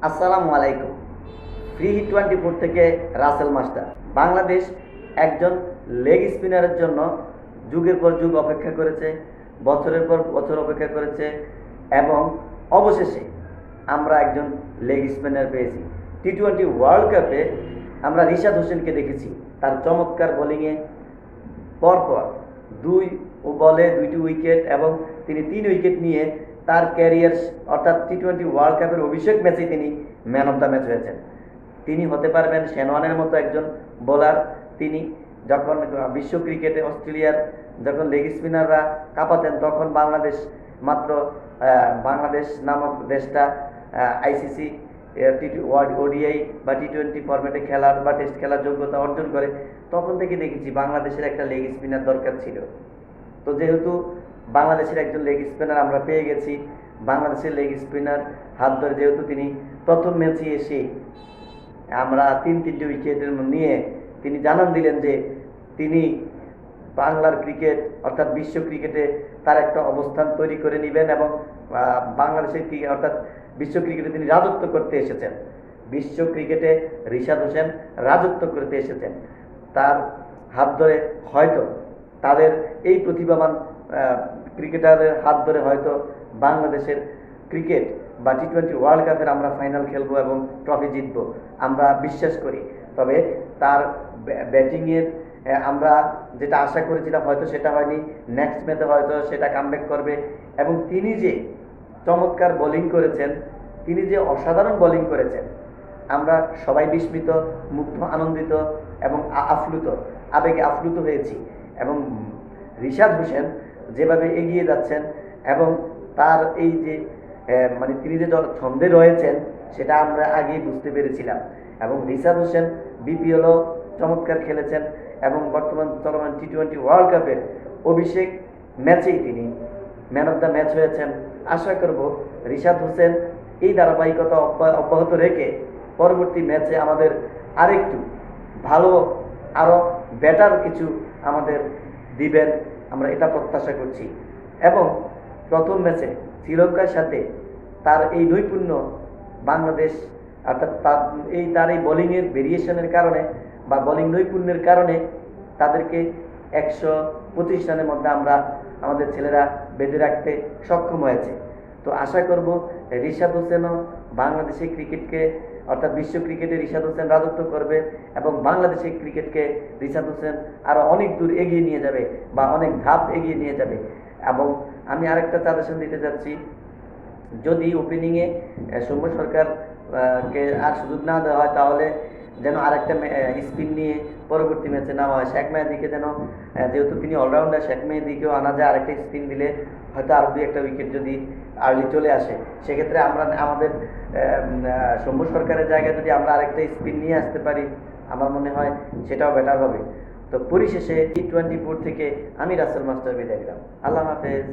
আসসালামু আলাইকুম। Free hit 24 থেকে রাসেল মাস্টার। বাংলাদেশ একজন লেগ স্পিনারের জন্য যুগের পর যুগ অপেক্ষা করেছে, বছরের পর বছর অপেক্ষা করেছে এবং অবশেষে আমরা একজন লেগ স্পিনার পেয়েছি। টি-20 ওয়ার্ল্ড কাপে আমরা রিশাদ হোসেনকে দেখেছি তার চমৎকার বোলিংয়ে পরপর দুই বলে 2টি উইকেট এবং তিনি 3 উইকেট নিয়ে তার ক্যারিয়ার অর্থাৎ টি-20 ওয়ার্ল্ড কাপের অভিষেক ম্যাচে তিনি ম্যান অফ দ্য ম্যাচ হয়েছেন। তিনি হতে পারবেন শেনওয়ানের মতো একজন বোলার। তিনি যখন বিশ্ব ক্রিকেটে অস্ট্রেলিয়ার যখন লেগ স্পিনাররা কাঁপাতেন তখন বাংলাদেশ মাত্র বাংলাদেশ নামক দেশটা আইসিসি ওডিআই বা টি-20 ফরম্যাটে খেলার বা টেস্ট খেলার যোগ্যতা অর্জন করে। তখন থেকে দেখেছি বাংলাদেশের একটা লেগ স্পিনার দরকার ছিল। তো যেহেতু বাংলাদেশের একজন লেগ স্পিনার আমরা পেয়ে গেছি, বাংলাদেশের লেগ স্পিনার হাত ধরে যেহেতু তিনি প্রথম ম্যাচে এসে আমরা 3-3টে উইকেটের নিয়ে তিনি জানান দিলেন যে তিনি বাংলার ক্রিকেট অর্থাৎ বিশ্ব ক্রিকেটে তার একটা অবস্থান তৈরি করে নেবেন এবং বাংলাদেশের অর্থাৎ বিশ্ব ক্রিকেটে তিনি রাজত্ব করতে এসেছেন। বিশ্ব ক্রিকেটে রিশাদ হোসেন রাজত্ব করতে এসেছেন। তার হাত ধরে হয়তো তাদের এই প্রতিভাবান ক্রিকেটারের হাত ধরে হয়তো বাংলাদেশের ক্রিকেট বা টি-20 ওয়ার্ল্ড কাপের আমরা ফাইনাল খেলবো এবং ট্রফি জিতবো আমরা বিশ্বাস করি। তবে তার ব্যাটিংয়ের আমরা যেটা আশা করেছিলাম হয়তো সেটা হয়নি। নেক্সট ম্যাচে হয়তো সেটা কামব্যাক করবে এবং তিনি যে চমৎকার বোলিং করেছেন, তিনি যে অসাধারণ বোলিং করেছেন, আমরা সবাই বিস্মিত, মুগ্ধ, আনন্দিত এবং আবেগে আপ্লুত হয়েছি। এবং রিশাদ হোসেন যেভাবে এগিয়ে যাচ্ছেন এবং তার এই যে মানে তিনি যে ছন্দে রয়েছেন সেটা আমরা আগেই বুঝতে পেরেছিলাম। এবং রিশাদ হোসেন বিপিএলও চমৎকার খেলেছেন এবং বর্তমান চলমান টি-20 ওয়ার্ল্ড কাপের অভিষেক ম্যাচেই তিনি ম্যান অফ দ্য ম্যাচ হয়েছেন। আশা করব রিশাদ হোসেন এই ধারাবাহিকতা অব্যাহত রেখে পরবর্তী ম্যাচে আমাদের আরেকটু ভালো আরও বেটার কিছু আমাদের দিবেন, আমরা এটা প্রত্যাশা করছি। এবং প্রথম ম্যাচে শ্রীলঙ্কার সাথে তার এই নৈপুণ্য বাংলাদেশ অর্থাৎ তার এই বোলিংয়ের ভেরিয়েশনের কারণে বা বোলিং নৈপুণ্যের কারণে তাদেরকে 125 রানের মধ্যে আমাদের ছেলেরা বেঁধে রাখতে সক্ষম হয়েছে। তো আশা করব রিশাদ হোসেনও বাংলাদেশের ক্রিকেটকে অর্থাৎ বিশ্ব ক্রিকেটে রিশাদ হোসেন রাজত্ব করবে এবং বাংলাদেশের ক্রিকেটকে রিশাদ হোসেন আরও অনেক দূর এগিয়ে নিয়ে যাবে বা অনেক ধাপ এগিয়ে নিয়ে যাবে। এবং আমি আরেকটা সাজেশন দিতে চাচ্ছি, যদি ওপেনিংয়ে সৌম্য সরকারকে আর সুযোগ না দেওয়া হয় তাহলে যেন আরেকটা স্পিন নিয়ে পরবর্তী ম্যাচে নেওয়া হয়। শেখ মেহেদীকে যেন, যেহেতু তিনি অলরাউন্ডার, শেখ মেহেদীকেও আনা যায় আরেকটা স্পিন দিলে হয়তো আরও 2-1টা উইকেট যদি আর্লি চলে আসে সেক্ষেত্রে আমরা আমাদের সৌম্য সরকারের জায়গায় যদি আমরা আরেকটা স্পিন নিয়ে আসতে পারি আমার মনে হয় সেটাও বেটার হবে। তো পরিশেষে টি-24 থেকে আমি রাসেল মাস্টার বিদায় দিলাম। আল্লাহ হাফেজ।